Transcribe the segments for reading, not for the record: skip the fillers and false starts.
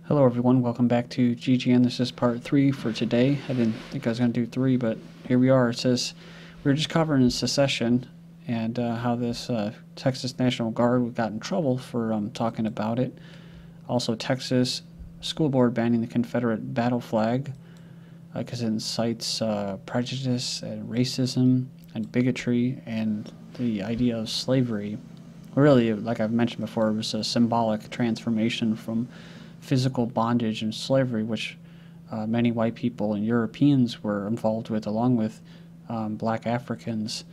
Hello everyone, welcome back to GGN. This is part 3 for today. I didn't think I was going to do 3, but here we are. It says we were just covering secession and how this Texas National Guard got in trouble for talking about it. Also, Texas School Board banning the Confederate battle flag because it incites prejudice and racism and bigotry and the idea of slavery. Really, like I've mentioned before, it was a symbolic transformation from physical bondage and slavery, which many white people and Europeans were involved with, along with black Africans,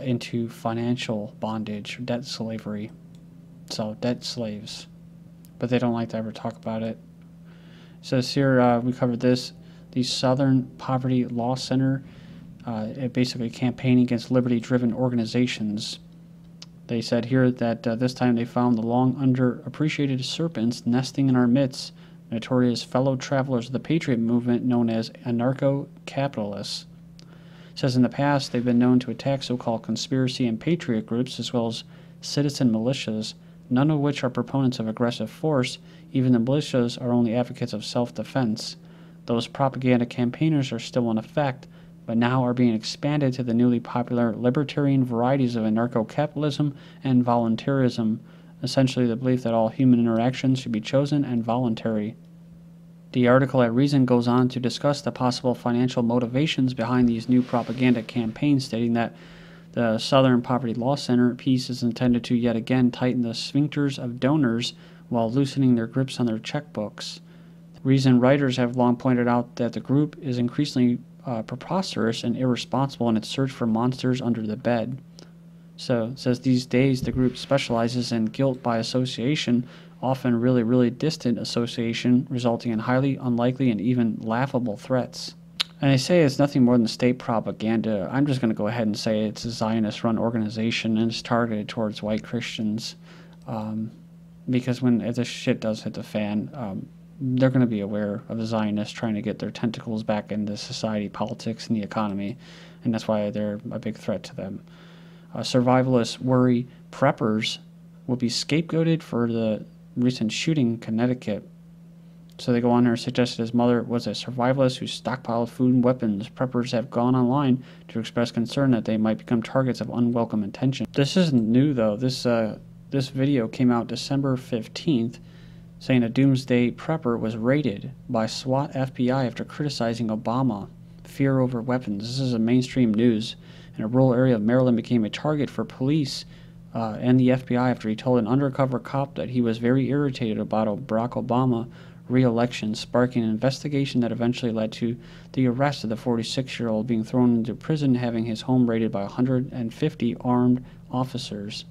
into financial bondage, debt slavery. So, debt slaves. But they don't like to ever talk about it. So here we covered this. The Southern Poverty Law Center, it basically campaigning against liberty-driven organizations. They said here that this time they found the long underappreciated serpents nesting in our midst, notorious fellow travelers of the Patriot movement known as anarcho-capitalists. It says in the past they've been known to attack so-called conspiracy and patriot groups as well as citizen militias, none of which are proponents of aggressive force. Even the militias are only advocates of self-defense. Those propaganda campaigners are still in effect, but now are being expanded to the newly popular libertarian varieties of anarcho-capitalism and voluntarism, essentially the belief that all human interactions should be chosen and voluntary. The article at Reason goes on to discuss the possible financial motivations behind these new propaganda campaigns, stating that the Southern Poverty Law Center piece is intended to yet again tighten the sphincters of donors while loosening their grips on their checkbooks. Reason writers have long pointed out that the group is increasingly preposterous and irresponsible in its search for monsters under the bed. So it says these days the group specializes in guilt by association, often really distant association, resulting in highly unlikely and even laughable threats. And they say it's nothing more than state propaganda. I'm just going to go ahead and say it's a Zionist-run organization and it's targeted towards white Christians, because if this shit does hit the fan, they're going to be aware of the Zionists trying to get their tentacles back into society, politics, and the economy, and that's why they're a big threat to them. Survivalists worry preppers will be scapegoated for the recent shooting in Connecticut. So they go on there and suggest that his mother was a survivalist who stockpiled food and weapons. Preppers have gone online to express concern that they might become targets of unwelcome attention. This isn't new, though. This video came out December 15th, saying a doomsday prepper was raided by SWAT FBI after criticizing Obama. Fear over weapons. This is a mainstream news. In a rural area of Maryland became a target for police and the FBI after he told an undercover cop that he was very irritated about Barack Obama re-election, sparking an investigation that eventually led to the arrest of the 46-year-old being thrown into prison, having his home raided by 150 armed officers.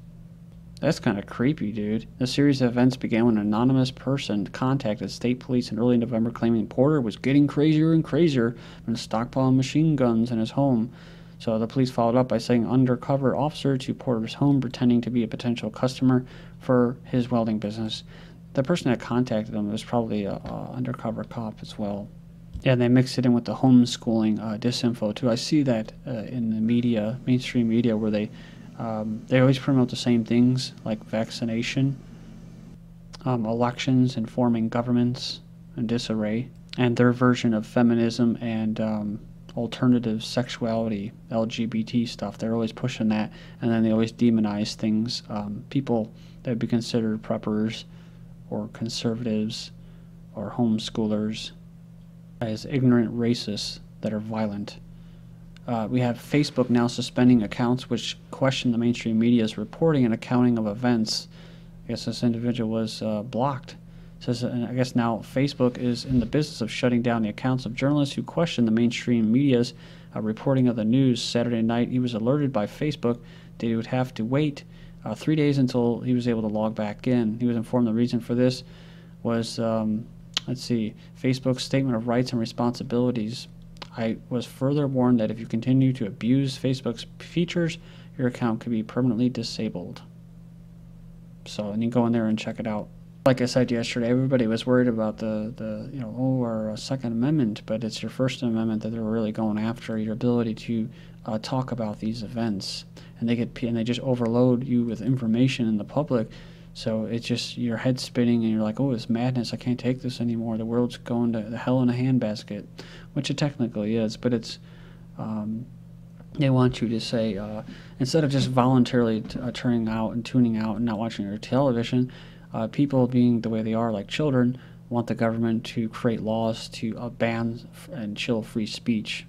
That's kind of creepy, dude. The series of events began when an anonymous person contacted state police in early November claiming Porter was getting crazier and crazier and stockpiling machine guns in his home. So the police followed up by sending an undercover officer to Porter's home pretending to be a potential customer for his welding business. The person that contacted him was probably an undercover cop as well. Yeah, and they mixed it in with the homeschooling disinfo too. I see that in the media, mainstream media, where they always promote the same things, like vaccination, elections, and forming governments, and disarray, and their version of feminism and alternative sexuality, LGBT stuff. They're always pushing that, and then they always demonize things, people that would be considered preppers or conservatives or homeschoolers as ignorant racists that are violent. We have Facebook now suspending accounts which question the mainstream media's reporting and accounting of events. I guess this individual was blocked. It says, I guess now Facebook is in the business of shutting down the accounts of journalists who question the mainstream media's reporting of the news. Saturday night, he was alerted by Facebook that he would have to wait 3 days until he was able to log back in. He was informed the reason for this was, Facebook's statement of rights and responsibilities. I was further warned that if you continue to abuse Facebook's features, your account could be permanently disabled. So, and you go in there and check it out. Like I said yesterday, everybody was worried about our Second Amendment, but it's your First Amendment that they're really going after, your ability to talk about these events. And they just overload you with information in the public So it's just your head spinning and you're like, oh, it's madness. I can't take this anymore. The world's going to the hell in a handbasket, which it technically is. But it's they want you to say, instead of just voluntarily turning out and tuning out and not watching your television, people being the way they are, like children, want the government to create laws to ban and chill free speech.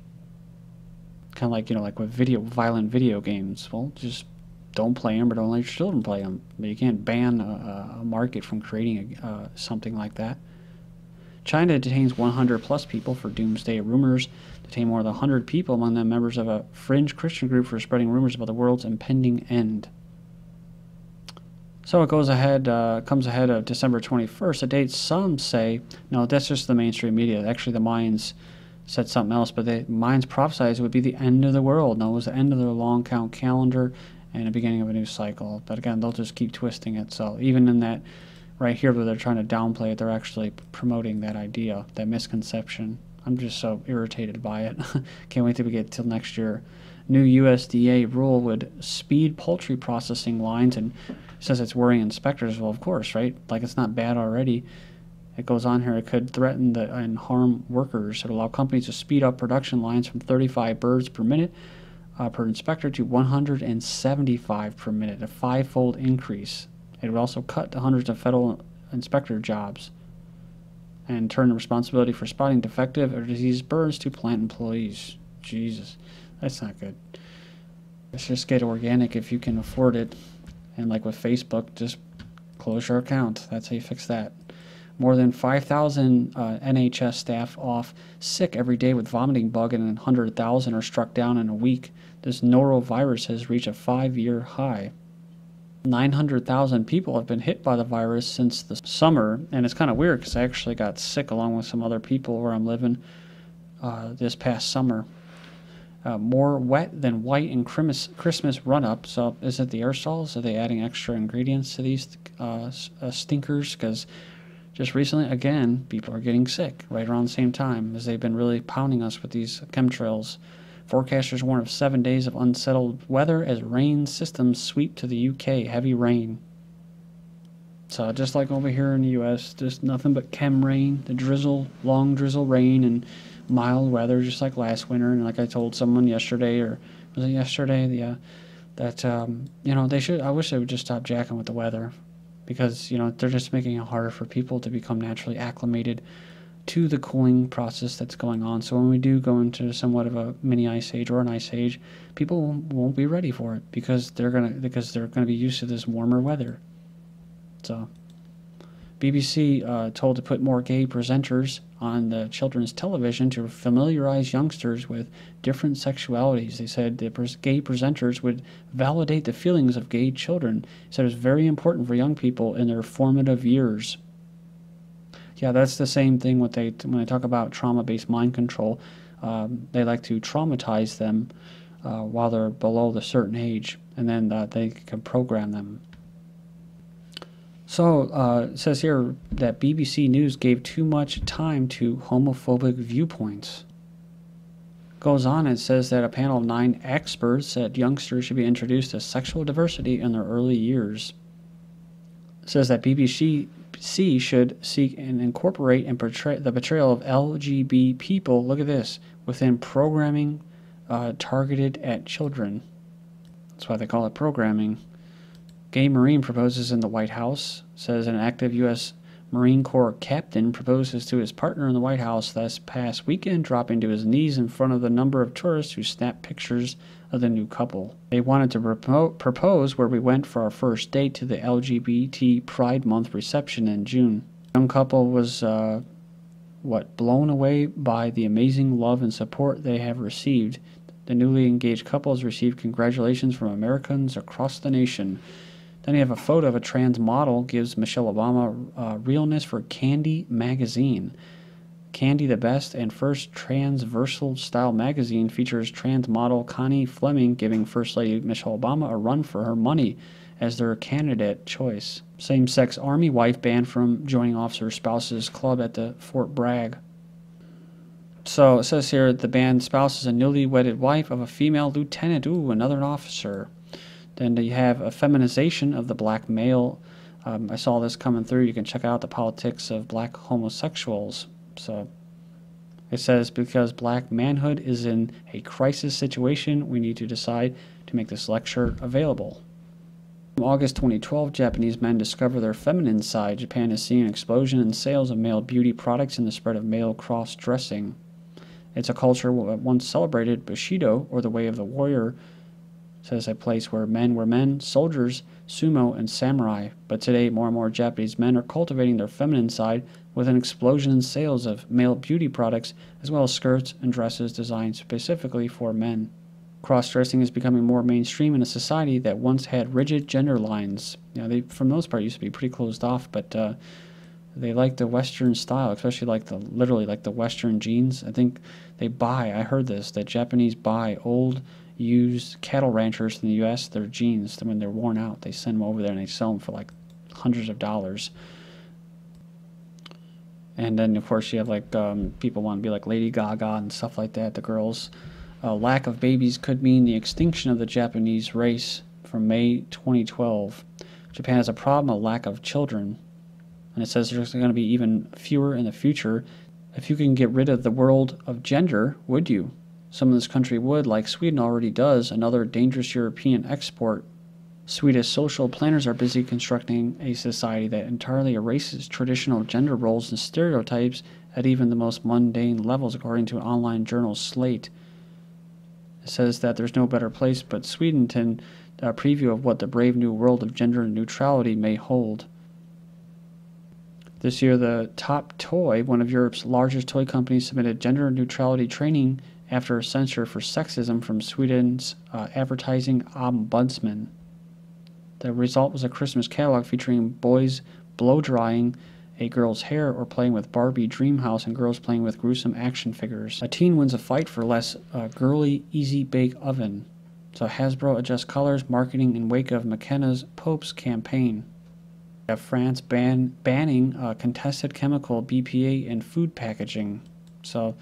Kind of like, like with violent video games. Well, just don't play them or don't let your children play them. But you can't ban a market from creating something like that. China detains 100 plus people for doomsday rumors. Detain more than 100 people, among them members of a fringe Christian group, for spreading rumors about the world's impending end. So it comes ahead of December 21st, a date some say, no, that's just the mainstream media. Actually, the Mayans said something else, but the Mayans prophesied it would be the end of the world. No, it was the end of their long count calendar and the beginning of a new cycle. But again, they'll just keep twisting it. So even in that right here where they're trying to downplay it, they're actually promoting that idea, that misconception. I'm just so irritated by it. Can't wait till we get till next year. New USDA rule would speed poultry processing lines, and says it's worrying inspectors. Well, of course, right? Like, it's not bad already. It goes on here. It could threaten and harm workers. It would allow companies to speed up production lines from 35 birds per minute per inspector to 175 per minute, a 5-fold increase. It would also cut the hundreds of federal inspector jobs and turn the responsibility for spotting defective or diseased birds to plant employees. Jesus, that's not good. Let's just get organic if you can afford it. And like with Facebook, just close your account. That's how you fix that. More than 5,000 NHS staff off sick every day with vomiting bug, and 100,000 are struck down in a week. This norovirus has reached a 5-year high. 900,000 people have been hit by the virus since the summer, and it's kind of weird because I actually got sick along with some other people where I'm living this past summer. More wet than white in Christmas run-up. So is it the aerosols? Are they adding extra ingredients to these stinkers? Because just recently, again, people are getting sick right around the same time as they've been really pounding us with these chemtrails. Forecasters warn of 7 days of unsettled weather as rain systems sweep to the UK. Heavy rain. So just like over here in the U.S., just nothing but chem rain, the drizzle, long drizzle rain, and mild weather, just like last winter. And like I told someone yesterday, or was it yesterday? Yeah, that they should. I wish they would just stop jacking with the weather, because they're just making it harder for people to become naturally acclimated to the cooling process that's going on. So when we do go into somewhat of a mini ice age or an ice age, people won't be ready for it because they're gonna be used to this warmer weather. So, BBC told to put more gay presenters on the children's television to familiarize youngsters with different sexualities. They said the gay presenters would validate the feelings of gay children. They said it was very important for young people in their formative years. Yeah, that's the same thing when they talk about trauma-based mind control. They like to traumatize them while they're below the certain age, and then they can program them. So it says here that BBC News gave too much time to homophobic viewpoints. Goes on, it says that a panel of 9 experts said youngsters should be introduced to sexual diversity in their early years. It says that BBC should seek and incorporate and portray the portrayal of LGBT people, look at this, within programming targeted at children. That's why they call it programming. Gay Marine proposes in the White House. Says an active U.S. Marine Corps captain proposes to his partner in the White House this past weekend, dropping to his knees in front of the number of tourists who snapped pictures of the new couple. They wanted to propose where we went for our first date to the LGBT Pride Month reception in June. The young couple was, blown away by the amazing love and support they have received. The newly engaged couple has received congratulations from Americans across the nation. Then you have a photo of a trans model gives Michelle Obama Realness for Candy magazine. Candy, the best and first transversal style magazine, features trans model Connie Fleming giving First Lady Michelle Obama a run for her money as their candidate choice. Same-sex Army wife banned from joining officer spouses club at the Fort Bragg. So it says here the banned spouse is a newly wedded wife of a female lieutenant. Ooh, another officer. Then you have a feminization of the black male I saw this coming through. You can check out the politics of black homosexuals. So it says, because black manhood is in a crisis situation, we need to decide to make this lecture available. In August 2012, Japanese men discover their feminine side. Japan is seeing an explosion in sales of male beauty products and the spread of male cross-dressing. It's a culture that once celebrated Bushido, or the way of the warrior, says a place where men were men, soldiers, sumo, and samurai. But today, more and more Japanese men are cultivating their feminine side with an explosion in sales of male beauty products, as well as skirts and dresses designed specifically for men. Cross-dressing is becoming more mainstream in a society that once had rigid gender lines. You know, they, for the most part, used to be pretty closed off, but they like the Western style, especially like literally like the Western jeans. I think I heard this, that Japanese buy old, used cattle ranchers in the U.S., their jeans, when they're worn out, they send them over there and they sell them for like hundreds of dollars. And then, of course, you have like people want to be like Lady Gaga and stuff like that, the girls. Lack of babies could mean the extinction of the Japanese race from May 2012. Japan has a problem, a lack of children. And it says there's going to be even fewer in the future. If you can get rid of the world of gender, would you? Some of this country would, like Sweden already does, another dangerous European export. Swedish social planners are busy constructing a society that entirely erases traditional gender roles and stereotypes at even the most mundane levels, according to an online journal, Slate. It says that there's no better place but Sweden to a preview of what the brave new world of gender neutrality may hold. This year, the Top Toy, one of Europe's largest toy companies, submitted gender neutrality training after censure for sexism from Sweden's advertising ombudsman. The result was a Christmas catalog featuring boys blow-drying a girl's hair or playing with Barbie Dreamhouse and girls playing with gruesome action figures. A teen wins a fight for less girly, easy-bake oven. So Hasbro adjusts colors, marketing in wake of McKenna's Pope's campaign. France banning contested chemical BPA in food packaging. So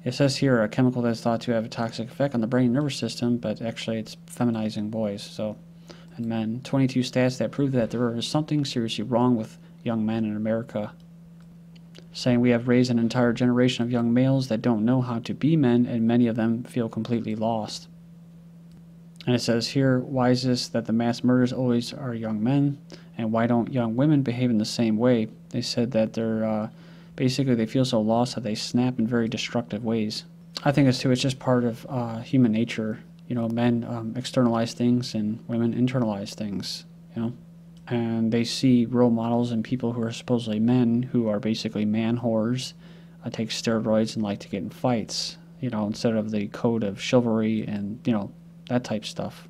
it says here a chemical that's thought to have a toxic effect on the brain and nervous system, but actually it's feminizing boys and men. 22 stats that prove that there is something seriously wrong with young men in America. Saying we have raised an entire generation of young males that don't know how to be men, and many of them feel completely lost. And it says here, why is this that the mass murders always are young men, and why don't young women behave in the same way? They said that they're basically they feel so lost that they snap in very destructive ways. I think it's just part of human nature. You know, men externalize things and women internalize things, you know. And they see role models and people who are supposedly men who are basically man whores, take steroids and like to get in fights, you know, instead of the code of chivalry and, you know, that type stuff.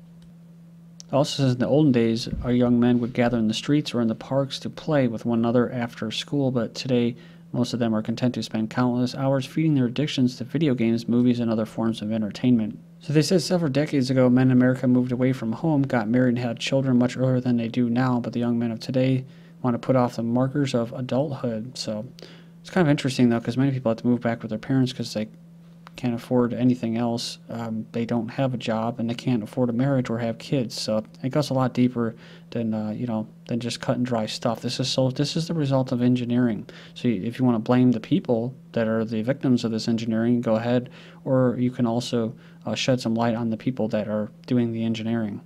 It also says in the olden days, our young men would gather in the streets or in the parks to play with one another after school, but today most of them are content to spend countless hours feeding their addictions to video games, movies, and other forms of entertainment. So they said several decades ago, men in America moved away from home, got married, and had children much earlier than they do now, but the young men of today want to put off the markers of adulthood. So it's kind of interesting, though, because many people have to move back with their parents because they can't afford anything else. They don't have a job, and they can't afford a marriage or have kids. So it goes a lot deeper than than just cut and dry stuff. This is the result of engineering. So if you want to blame the people that are the victims of this engineering, go ahead, or you can also shed some light on the people that are doing the engineering.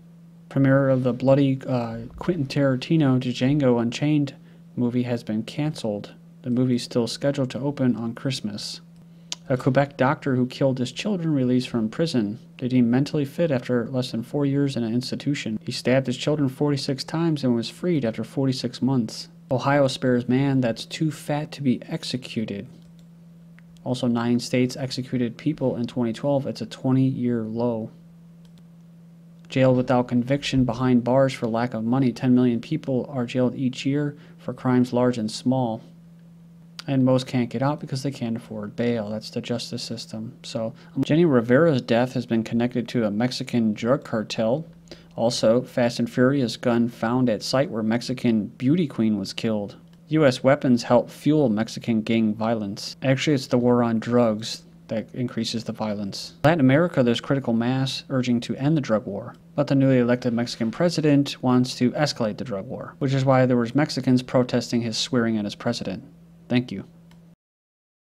Premiere of the bloody Quentin Tarantino Django Unchained movie has been canceled. The movie is still scheduled to open on Christmas. A Quebec doctor who killed his children released from prison. They deemed mentally fit after less than 4 years in an institution. He stabbed his children 46 times and was freed after 46 months. Ohio spares man that's too fat to be executed. Also, 9 states executed people in 2012. It's a 20-year low. Jailed without conviction behind bars for lack of money. 10 million people are jailed each year for crimes large and small. And most can't get out because they can't afford bail. That's the justice system. So, Jenny Rivera's death has been connected to a Mexican drug cartel. Also, Fast and Furious gun found at site where Mexican beauty queen was killed. U.S. weapons help fuel Mexican gang violence. Actually, it's the war on drugs. that increases the violence. In Latin America, there's critical mass urging to end the drug war, but the newly elected Mexican president wants to escalate the drug war, which is why there was Mexicans protesting his swearing in as president. Thank you.